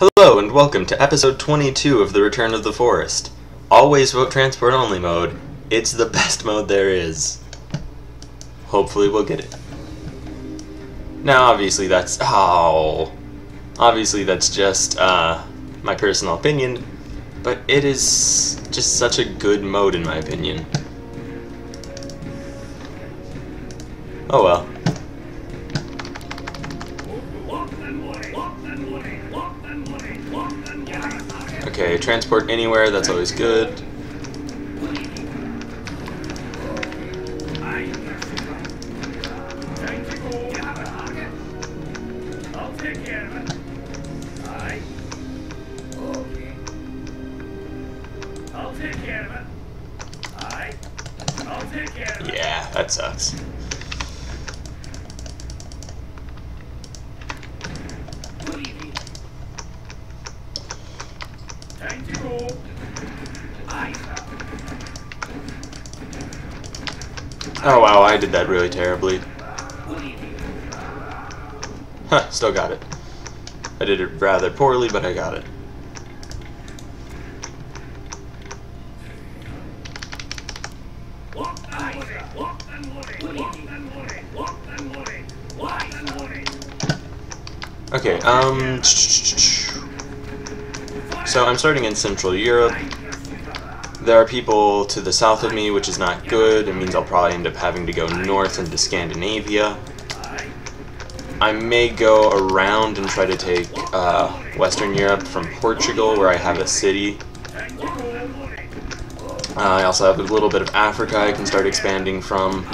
Hello and welcome to episode 22 of The Return of the Forest. Always vote transport only mode. It's the best mode there is. Hopefully we'll get it. Now obviously that's just my personal opinion, but it is just such a good mode in my opinion. Oh well. Okay, transport anywhere, that's always good. Yeah, that sucks. Oh wow, I did that really terribly. Huh, still got it. I did it rather poorly, but I got it. Okay, so I'm starting in Central Europe. There are people to the south of me, which is not good. It means I'll probably end up having to go north into Scandinavia. I may go around and try to take Western Europe from Portugal, where I have a city. I also have a little bit of Africa I can start expanding from.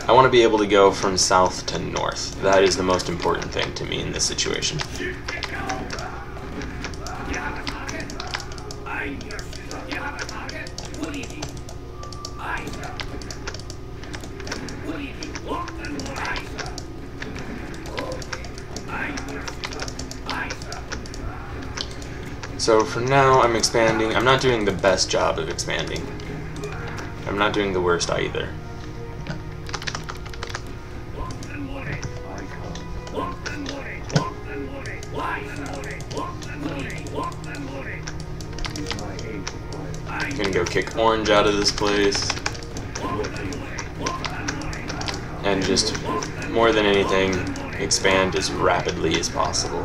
I want to be able to go from south to north. That is the most important thing to me in this situation. So for now, I'm expanding. I'm not doing the best job of expanding. I'm not doing the worst either. I'm gonna go kick orange out of this place. And just, more than anything, expand as rapidly as possible.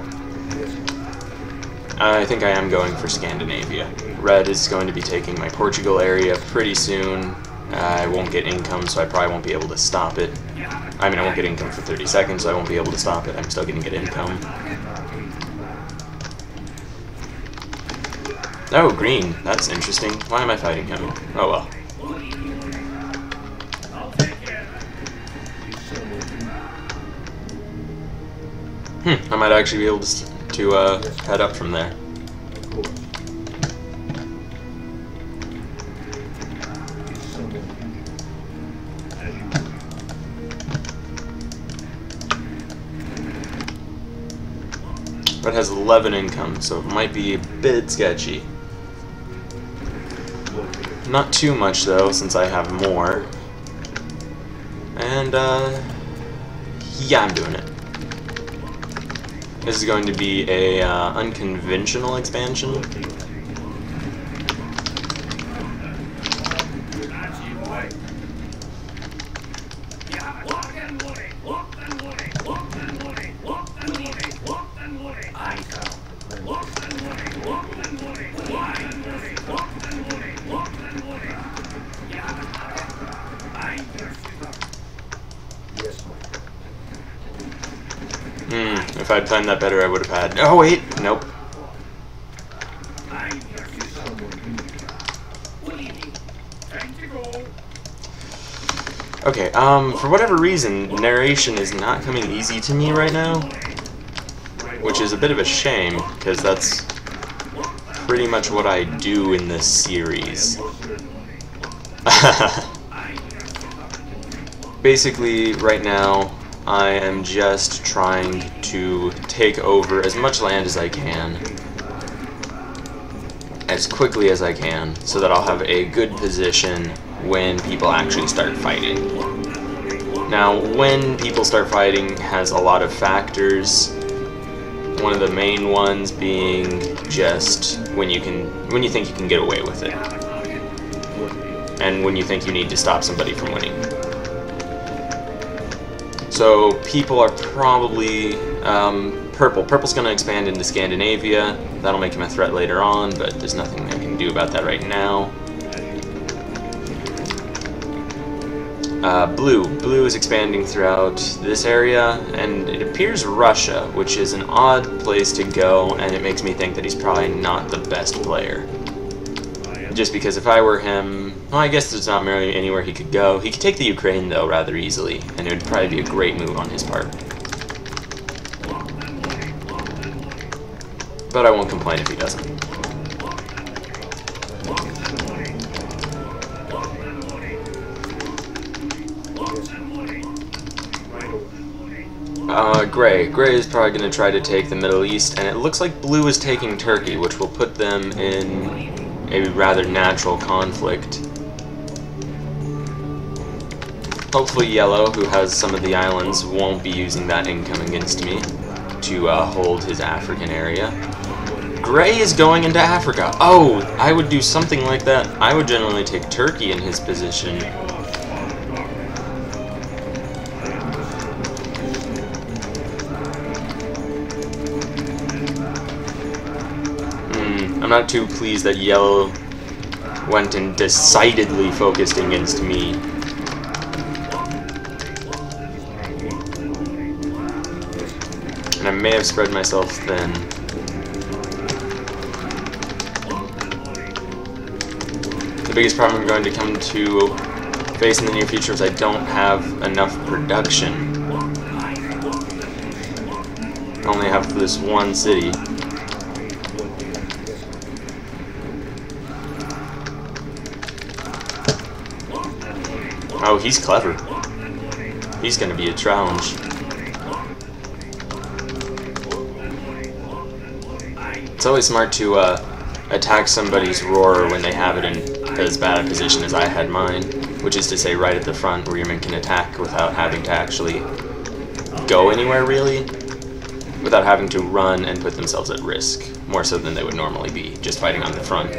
I think I am going for Scandinavia. Red is going to be taking my Portugal area pretty soon. I won't get income, so I probably won't be able to stop it. I mean, I won't get income for 30 seconds, so I won't be able to stop it. I'm still going to get income. Oh, green. That's interesting. Why am I fighting him? Oh well. I might actually be able to head up from there. But it has 11 income, so it might be a bit sketchy. Not too much though, since I have more. And yeah, I'm doing it. This is going to be a unconventional expansion. If I'd planned that better, I would have had... Oh, wait! Nope. Okay, for whatever reason, narration is not coming easy to me right now. Which is a bit of a shame, because that's pretty much what I do in this series. Basically, right now, I am just trying to take over as much land as I can, as quickly as I can, so that I'll have a good position when people actually start fighting. Now, when people start fighting has a lot of factors. One of the main ones being just when you think you can get away with it, and when you think you need to stop somebody from winning. So people are probably purple. Purple's going to expand into Scandinavia. That'll make him a threat later on, but there's nothing I can do about that right now. Blue is expanding throughout this area, and it appears Russia, which is an odd place to go, and it makes me think that he's probably not the best player. Just because if I were him, well, I guess there's not really anywhere he could go. He could take the Ukraine, though, rather easily, and it would probably be a great move on his part. But I won't complain if he doesn't. Gray is probably going to try to take the Middle East, and it looks like Blue is taking Turkey, which will put them in a rather natural conflict. Hopefully Yellow, who has some of the islands, won't be using that income against me to hold his African area. Gray is going into Africa. Oh, I would do something like that. I would generally take Turkey in his position. I'm not too pleased that Yellow went and decidedly focused against me. And I may have spread myself thin. The biggest problem I'm going to come to face in the near future is I don't have enough production. I only have this one city. Oh, he's clever. He's going to be a challenge. It's always smart to attack somebody's roar when they have it in as bad a position as I had mine, which is to say right at the front where your men can attack without having to actually go anywhere, really, without having to run and put themselves at risk, more so than they would normally be, just fighting on the front.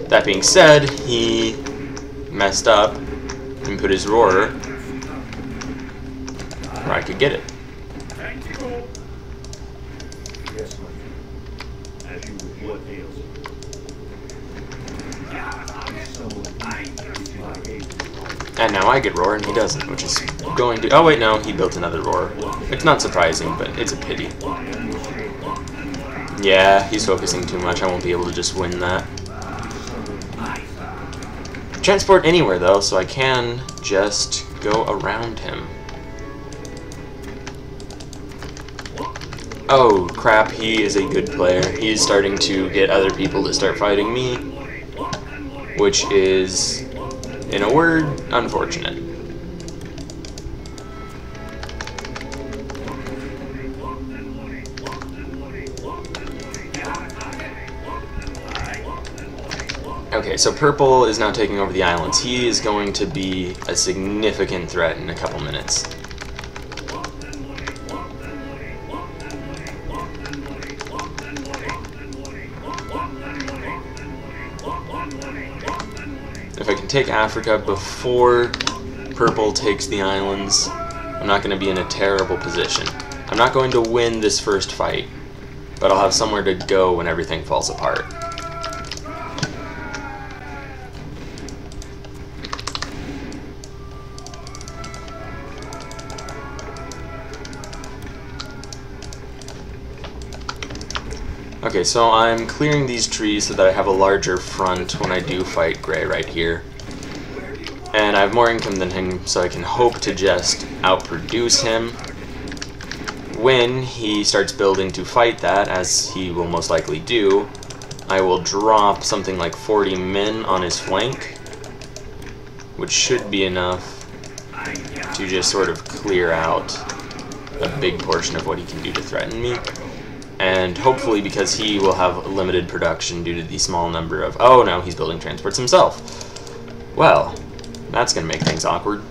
That being said, he messed up and put his roarer where I could get it. And now I get roar and he doesn't, which is going to... Oh wait, no, he built another roar. It's not surprising, but it's a pity. Yeah, he's focusing too much. I won't be able to just win that. Transport anywhere though, so I can just go around him. Oh crap, he is a good player. He is starting to get other people to start fighting me, which is, in a word, unfortunate. Okay, so Purple is now taking over the islands. He is going to be a significant threat in a couple minutes. If I can take Africa before Purple takes the islands, I'm not going to be in a terrible position. I'm not going to win this first fight, but I'll have somewhere to go when everything falls apart. Okay, so I'm clearing these trees so that I have a larger front when I do fight Gray right here. And I have more income than him, so I can hope to just outproduce him. When he starts building to fight that, as he will most likely do, I will drop something like 40 men on his flank, which should be enough to just sort of clear out a big portion of what he can do to threaten me. And hopefully, because he will have limited production due to the small number of... Oh no, he's building transports himself. Well, that's going to make things awkward.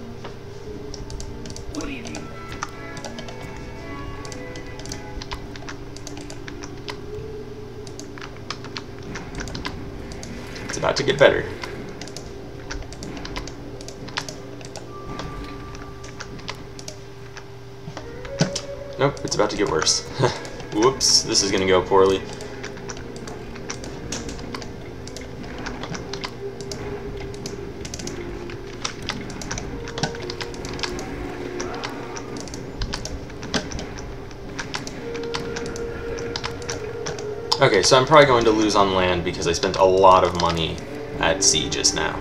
about to get better. Nope, it's about to get worse. Whoops, this is gonna go poorly. Okay, so I'm probably going to lose on land because I spent a lot of money at sea just now.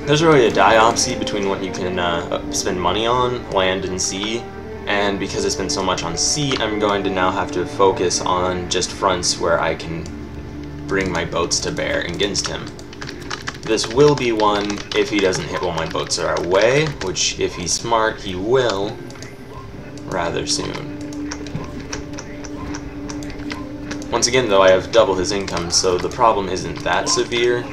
There's really a diopsy between what you can spend money on, land and sea, and because I spent so much on sea, I'm going to now have to focus on just fronts where I can bring my boats to bear against him. This will be one if he doesn't hit while my boats are away, which if he's smart, he will rather soon. Once again, though, I have double his income, so the problem isn't that severe.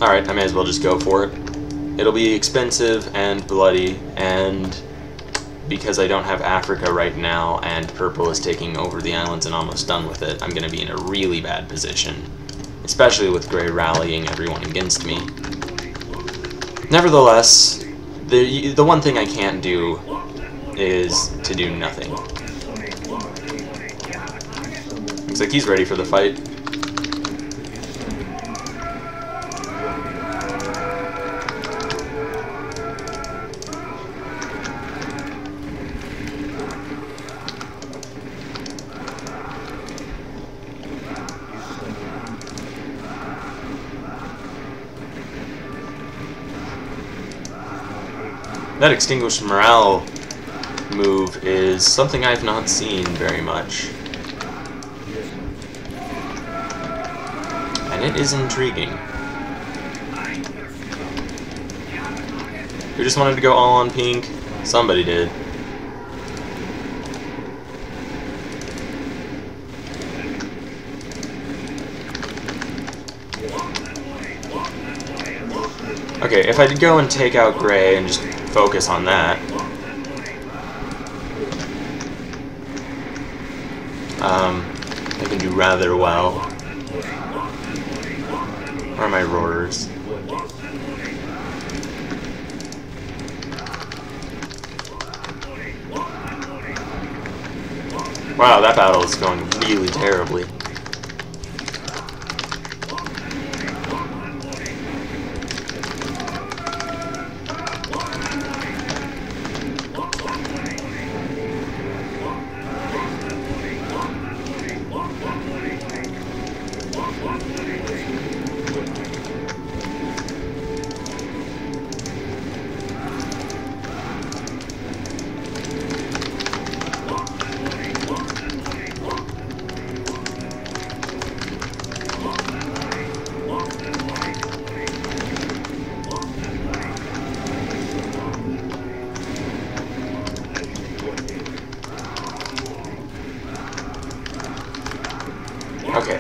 Alright, I may as well just go for it. It'll be expensive and bloody, and because I don't have Africa right now and Purple is taking over the islands and almost done with it, I'm going to be in a really bad position, especially with Grey rallying everyone against me. Nevertheless, the one thing I can't do is to do nothing. Looks like he's ready for the fight. That extinguished morale move is something I've not seen very much. And it is intriguing. Who just wanted to go all on pink? Somebody did. Okay, if I could go and take out Grey and just focus on that. I can do rather well. Where are my roars? Wow, that battle is going really terribly. Okay.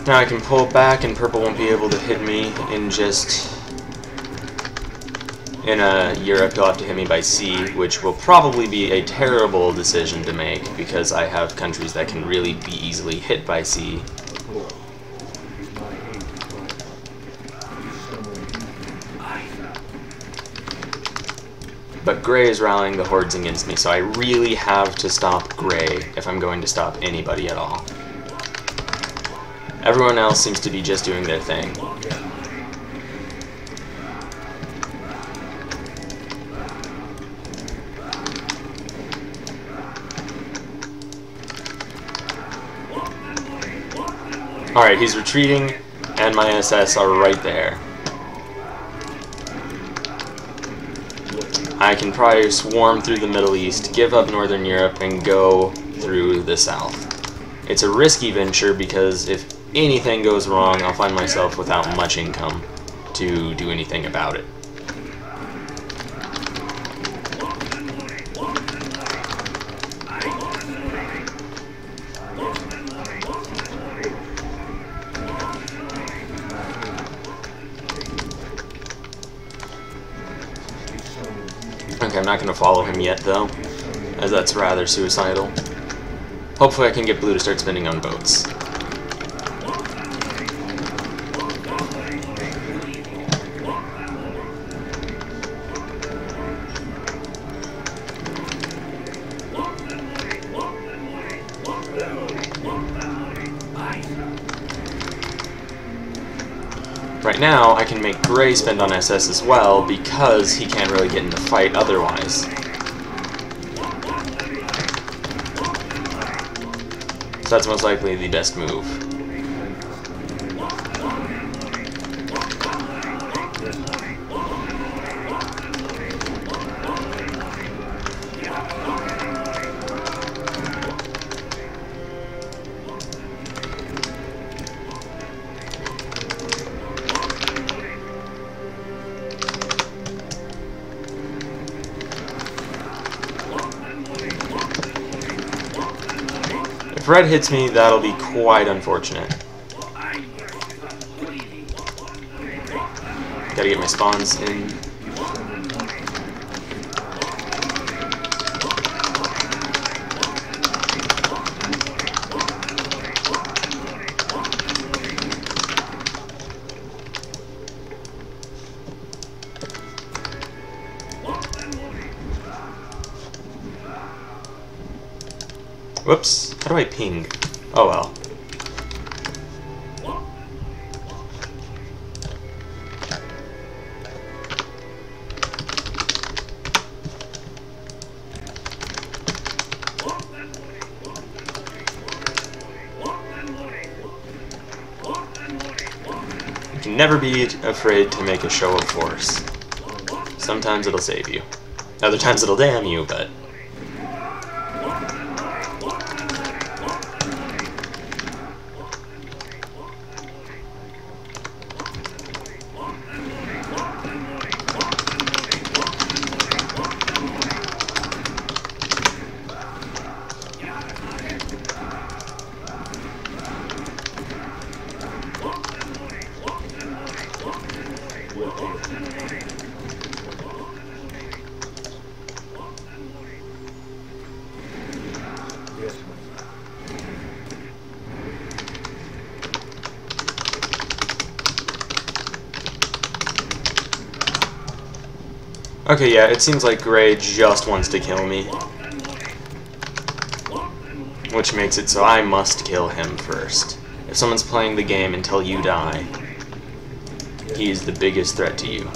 Now I can pull back and Purple won't be able to hit me in Europe. He'll have to hit me by sea, which will probably be a terrible decision to make because I have countries that can really be easily hit by sea. But Grey is rallying the hordes against me, so I really have to stop Grey if I'm going to stop anybody at all. Everyone else seems to be just doing their thing. Alright, he's retreating, and my SS are right there. I can probably swarm through the Middle East, give up Northern Europe, and go through the South. It's a risky venture because if anything goes wrong, I'll find myself without much income to do anything about it. Okay, I'm not going to follow him yet, though, as that's rather suicidal. Hopefully I can get blue to start spending on boats. Right now, I can make gray spend on SS as well, because he can't really get in the fight otherwise. So that's most likely the best move. If red hits me, that'll be quite unfortunate. Gotta get my spawns in. Whoops, how do I ping? Oh well. You can never be afraid to make a show of force. Sometimes it'll save you. Other times it'll damn you, but... Okay, yeah, it seems like Gray just wants to kill me. Which makes it so I must kill him first. If someone's playing the game until you die, he is the biggest threat to you.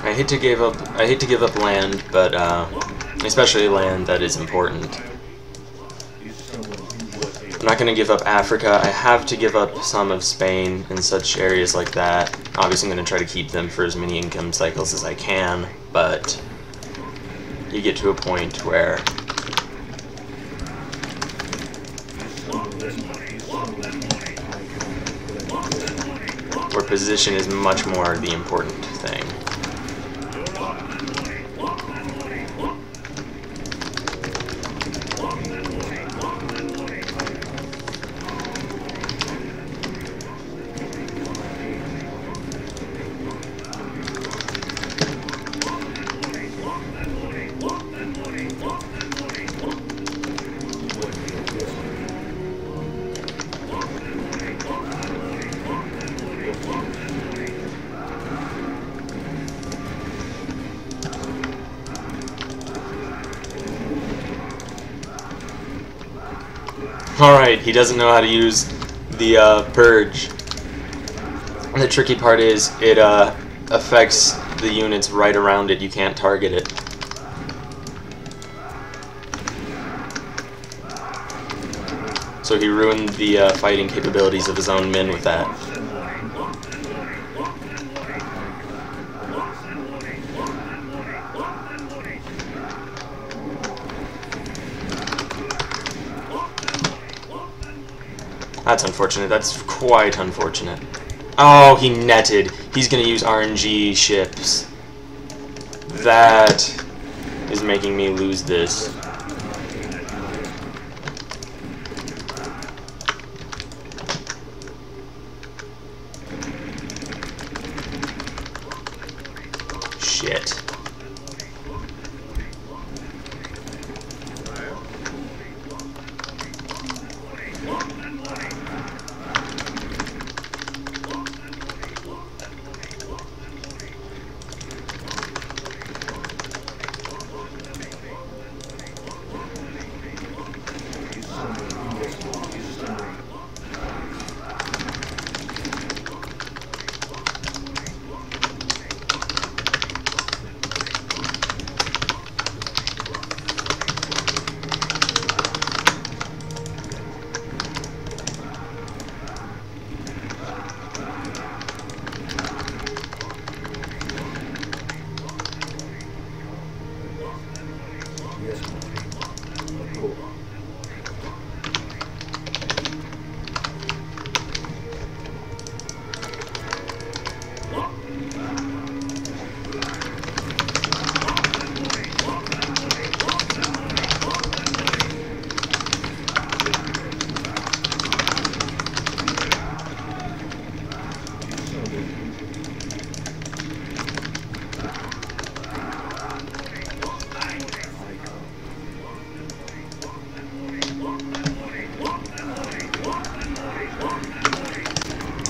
I hate to give up land, but especially land that is important. I'm not going to give up Africa. I have to give up some of Spain and such areas like that. Obviously I'm going to try to keep them for as many income cycles as I can, but you get to a point where position is much more the important thing. Alright, he doesn't know how to use the purge. And the tricky part is it affects the units right around it. You can't target it. So he ruined the fighting capabilities of his own men with that. That's unfortunate. That's quite unfortunate. Oh, he netted. He's gonna use RNG ships. That is making me lose this. Shit.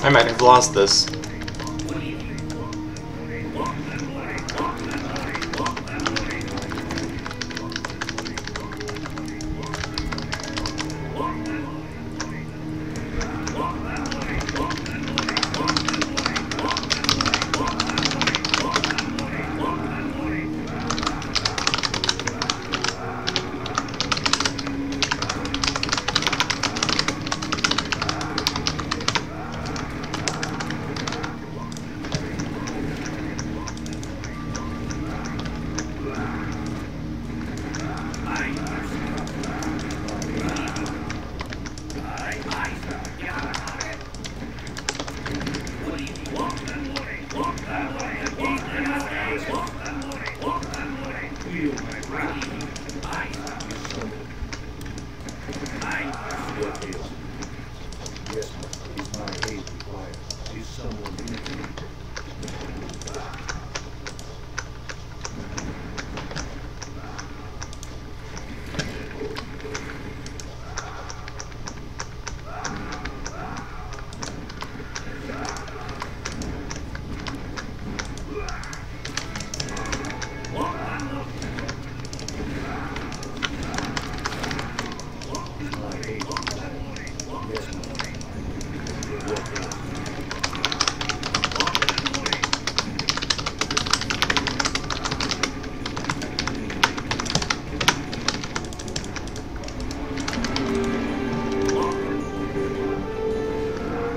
I might have lost this.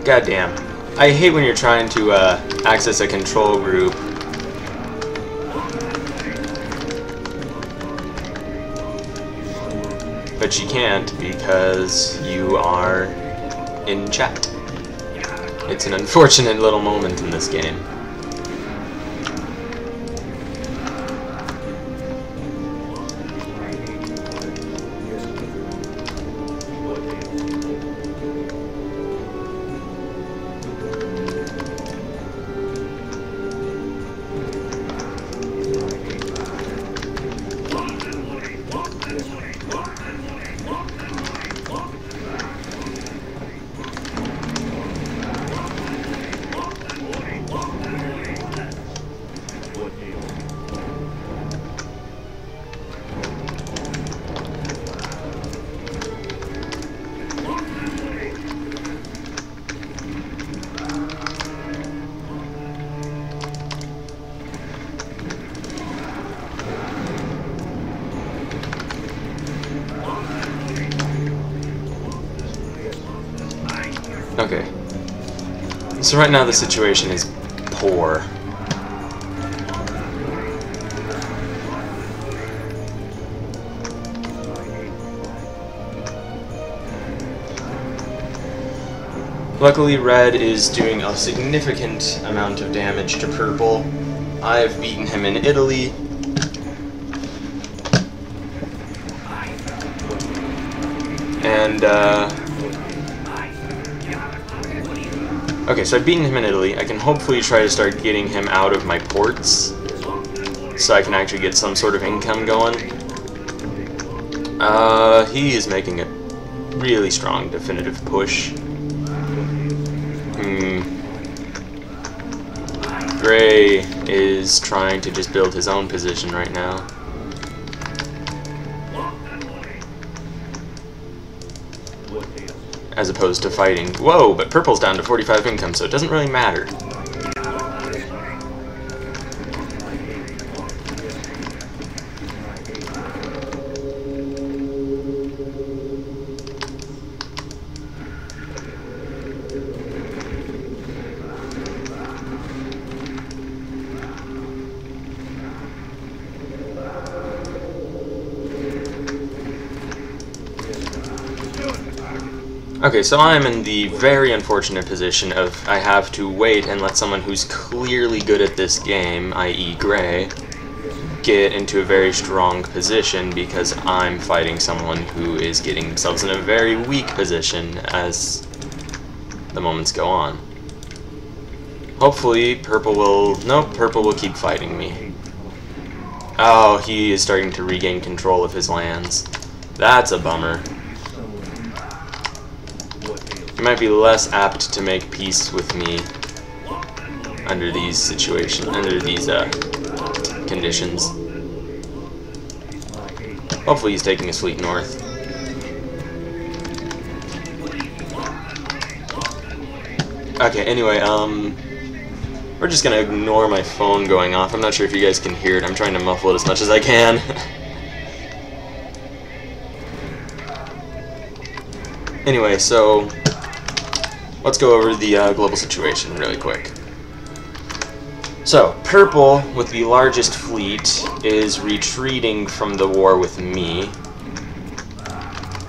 Goddamn. I hate when you're trying to access a control group. But you can't because you are in chat. It's an unfortunate little moment in this game. Okay. So right now the situation is poor. Luckily, red is doing a significant amount of damage to purple. I've beaten him in Italy. And, okay, so I've beaten him in Italy. I can hopefully try to start getting him out of my ports, so I can actually get some sort of income going. He is making a really strong definitive push. Gray is trying to just build his own position right now. As opposed to fighting. Whoa, but purple's down to 45 income, so it doesn't really matter. Okay, so I'm in the very unfortunate position of I have to wait and let someone who's clearly good at this game, i.e. Gray, get into a very strong position because I'm fighting someone who is getting themselves in a very weak position as the moments go on. Hopefully purple will... Nope, purple will keep fighting me. Oh, he is starting to regain control of his lands. That's a bummer. He might be less apt to make peace with me under these situations, under these conditions. Hopefully he's taking his fleet north. Okay, anyway, we're just gonna ignore my phone going off. I'm not sure if you guys can hear it. I'm trying to muffle it as much as I can. Anyway, so let's go over the global situation really quick. So, purple, with the largest fleet, is retreating from the war with me,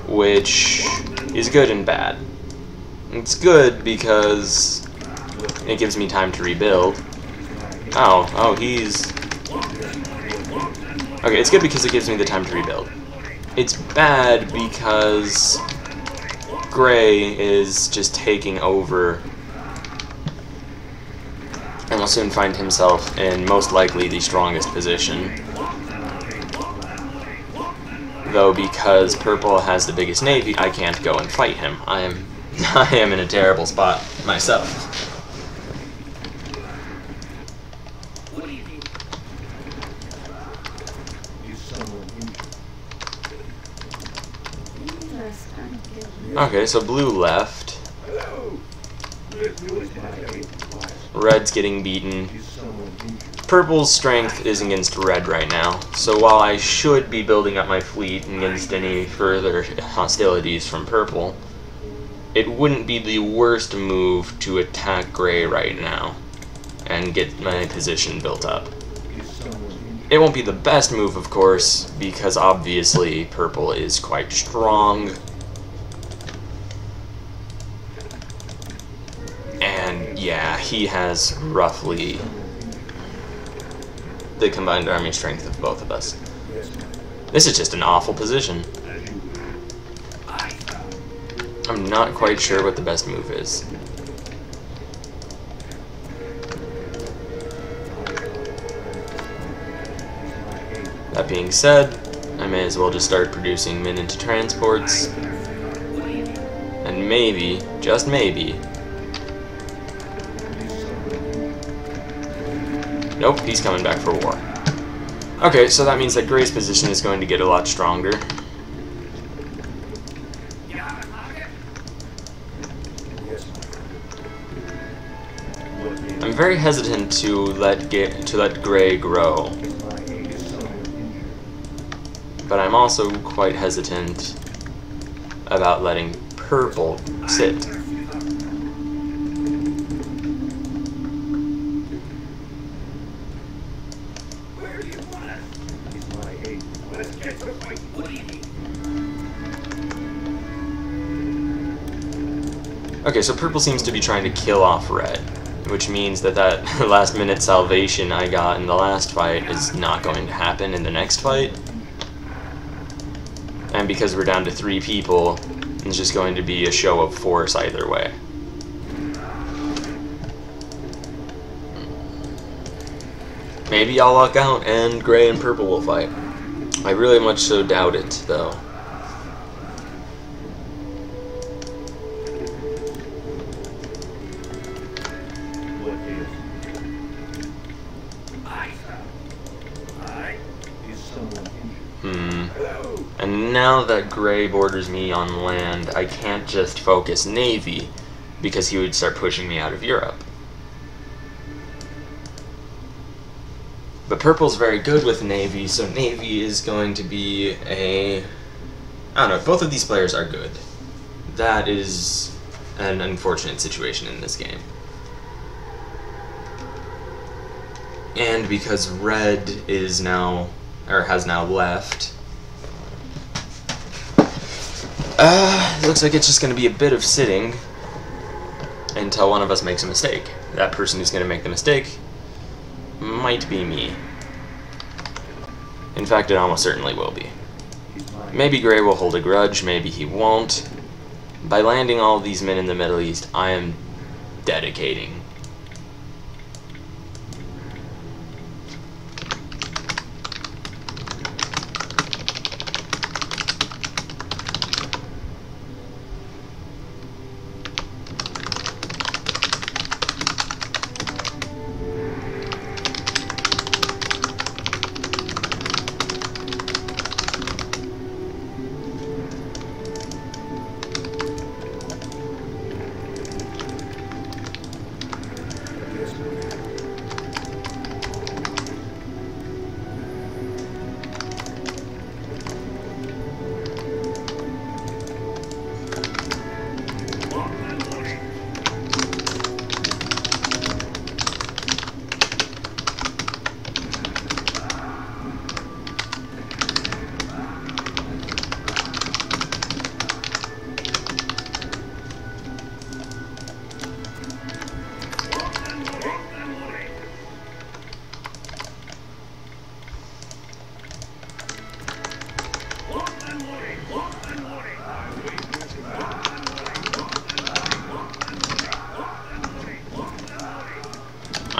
which is good and bad. It's good because it gives me time to rebuild. Oh, he's... Okay, it's good because it gives me the time to rebuild. It's bad because Gray is just taking over and will soon find himself in most likely the strongest position. Though because purple has the biggest navy, I can't go and fight him. I am in a terrible spot myself. Okay, so blue left. Red's getting beaten. Purple's strength is against red right now, so while I should be building up my fleet against any further hostilities from purple, it wouldn't be the worst move to attack gray right now and get my position built up. It won't be the best move, of course, because obviously purple is quite strong. And yeah, he has roughly the combined army strength of both of us. This is just an awful position. I'm not quite sure what the best move is. That being said, I may as well just start producing men into transports. And maybe, just maybe... Nope, he's coming back for war. Okay, so that means that Gray's position is going to get a lot stronger. I'm very hesitant to let Gray grow. But I'm also quite hesitant about letting purple sit. Okay, so purple seems to be trying to kill off red, which means that that last-minute salvation I got in the last fight is not going to happen in the next fight. And because we're down to 3 people, it's just going to be a show of force either way. Maybe I'll luck out and gray and purple will fight. I really much so doubt it, though. And now that gray borders me on land, I can't just focus navy, because he would start pushing me out of Europe. But purple's very good with navy, so navy is going to be a... I don't know, both of these players are good. That is an unfortunate situation in this game. And because red is now, or has now left, it looks like it's just going to be a bit of sitting until one of us makes a mistake. That person who's going to make the mistake might be me. In fact, it almost certainly will be. Maybe gray will hold a grudge, maybe he won't. By landing all these men in the Middle East, I am dedicating.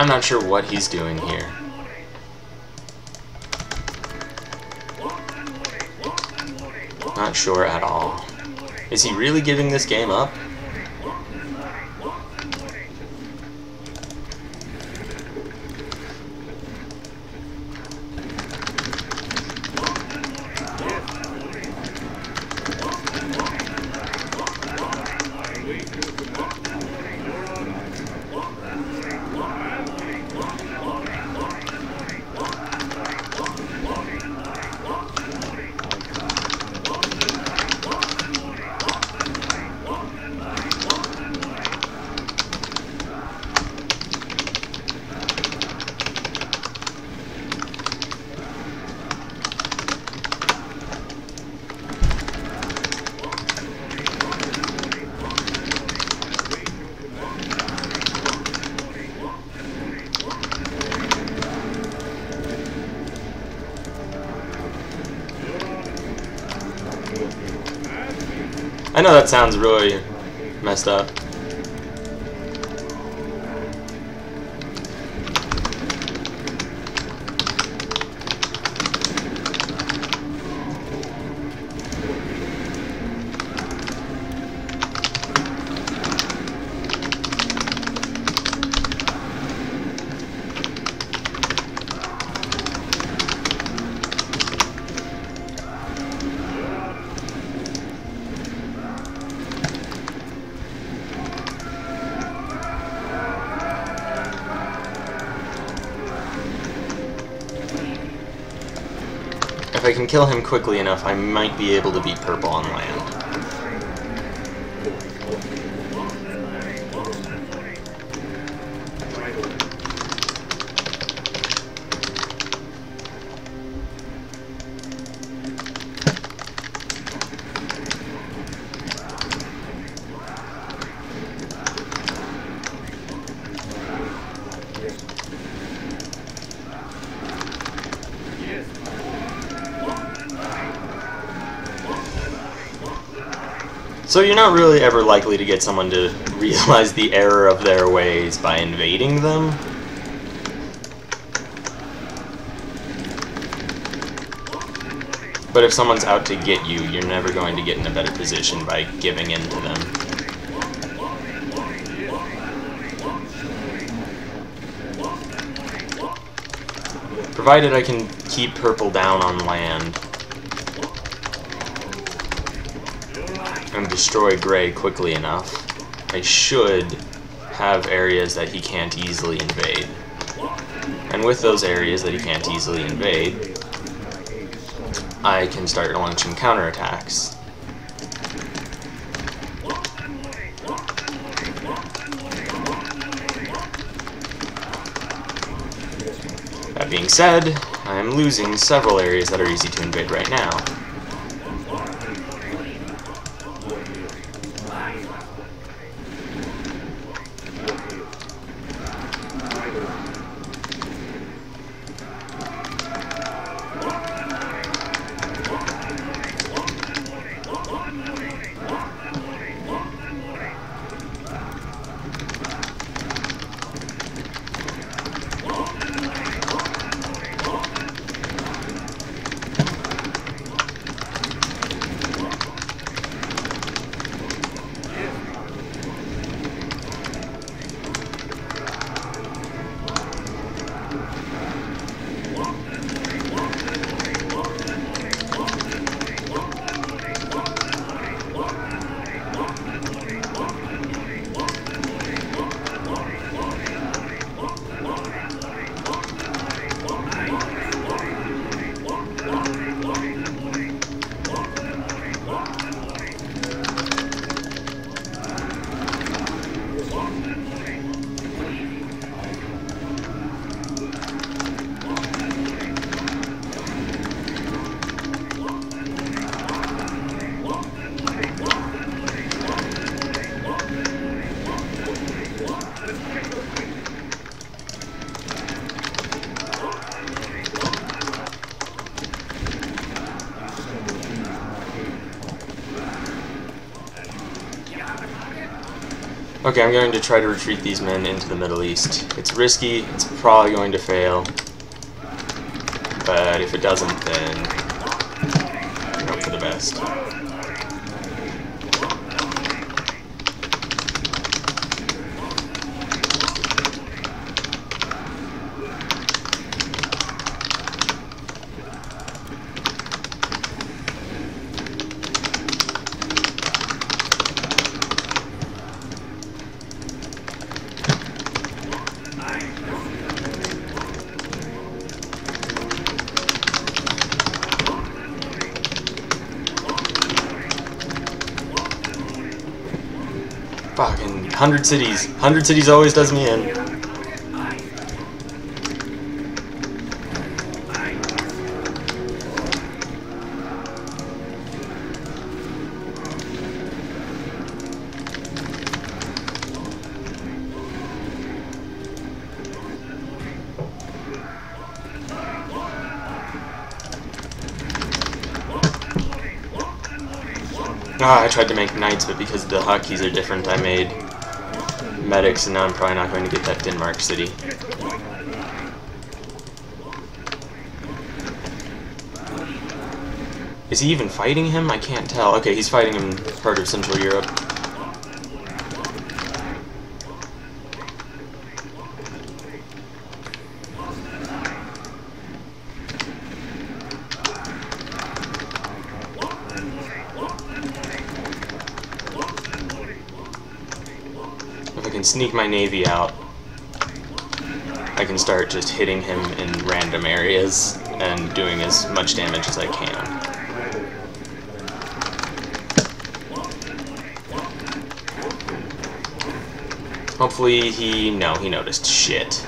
I'm not sure what he's doing here. Not sure at all. Is he really giving this game up? I know that sounds really messed up. If I can kill him quickly enough, I might be able to beat purple on land. So you're not really ever likely to get someone to realize the error of their ways by invading them. But if someone's out to get you, you're never going to get in a better position by giving in to them. Provided I can keep purple down on land and destroy gray quickly enough, I should have areas that he can't easily invade. And with those areas that he can't easily invade, I can start launching counterattacks. That being said, I am losing several areas that are easy to invade right now. Okay, I'm going to try to retreat these men into the Middle East. It's risky, it's probably going to fail, but if it doesn't, then hope for the best. Fucking 100 cities. 100 cities always does me in. I tried to make knights, but because the hotkeys are different, I made medics, and now I'm probably not going to get that Denmark city. Is he even fighting him? I can't tell. Okay, he's fighting him part of Central Europe. If I can sneak my navy out, I can start just hitting him in random areas and doing as much damage as I can. Hopefully he noticed shit.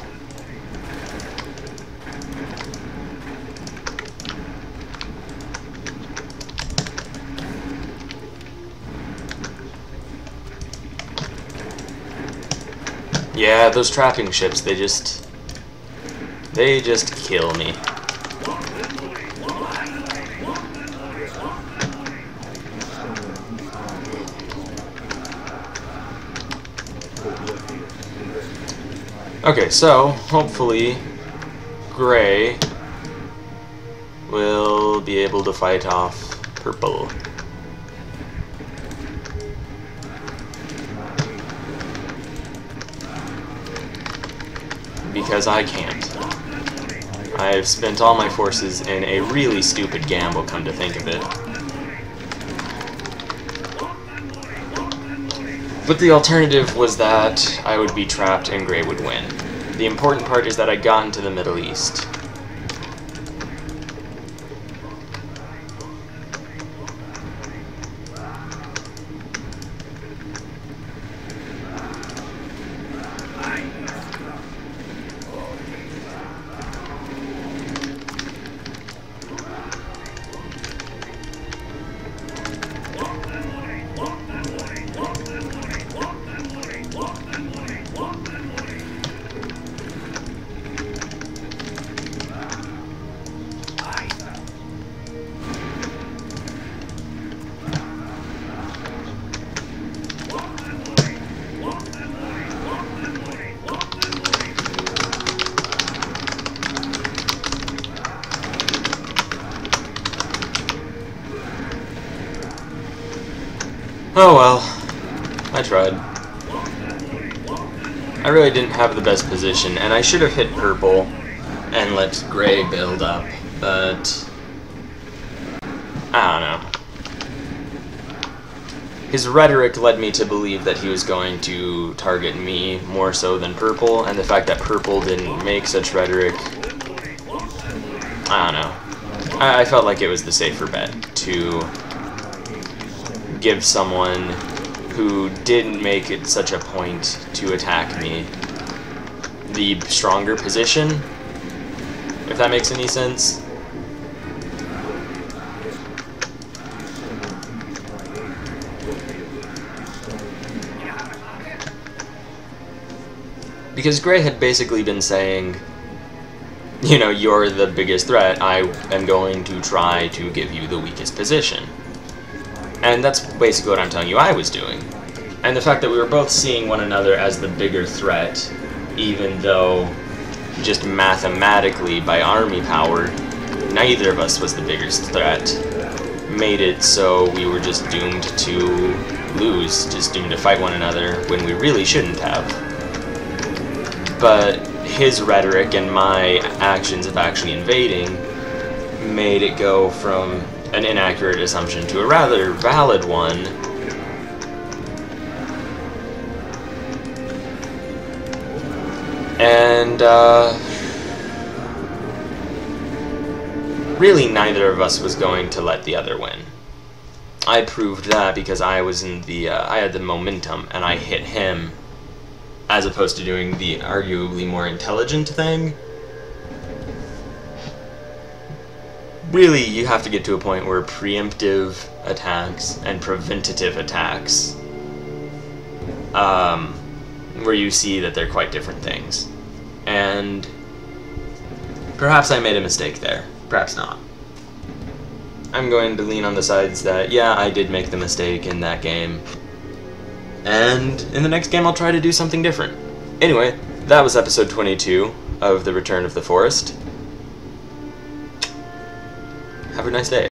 Yeah, those trapping ships, they just kill me. Okay, so hopefully Gray will be able to fight off Purple. Because I can't. I've spent all my forces in a really stupid gamble, come to think of it. But the alternative was that I would be trapped and Gray would win. The important part is that I got into the Middle East. Oh well, I tried. I really didn't have the best position, and I should have hit Purple and let Gray build up, but I don't know. His rhetoric led me to believe that he was going to target me more so than Purple, and the fact that Purple didn't make such rhetoric, I don't know. I felt like it was the safer bet to give someone who didn't make it such a point to attack me the stronger position, if that makes any sense. Because Gray had basically been saying, you know, you're the biggest threat, I am going to try to give you the weakest position. And that's basically what I'm telling you I was doing. And the fact that we were both seeing one another as the bigger threat, even though just mathematically, by army power, neither of us was the biggest threat, made it so we were just doomed to lose, just doomed to fight one another when we really shouldn't have. But his rhetoric and my actions of actually invading made it go from an inaccurate assumption to a rather valid one. And, really neither of us was going to let the other win. I proved that because I was in the, I had the momentum, and I hit him, as opposed to doing the arguably more intelligent thing. Really, you have to get to a point where preemptive attacks and preventative attacks, where you see that they're quite different things. And perhaps I made a mistake there. Perhaps not. I'm going to lean on the sides that, yeah, I did make the mistake in that game. And in the next game, I'll try to do something different. Anyway, that was episode 22 of The Return of the Forest. Have a nice day.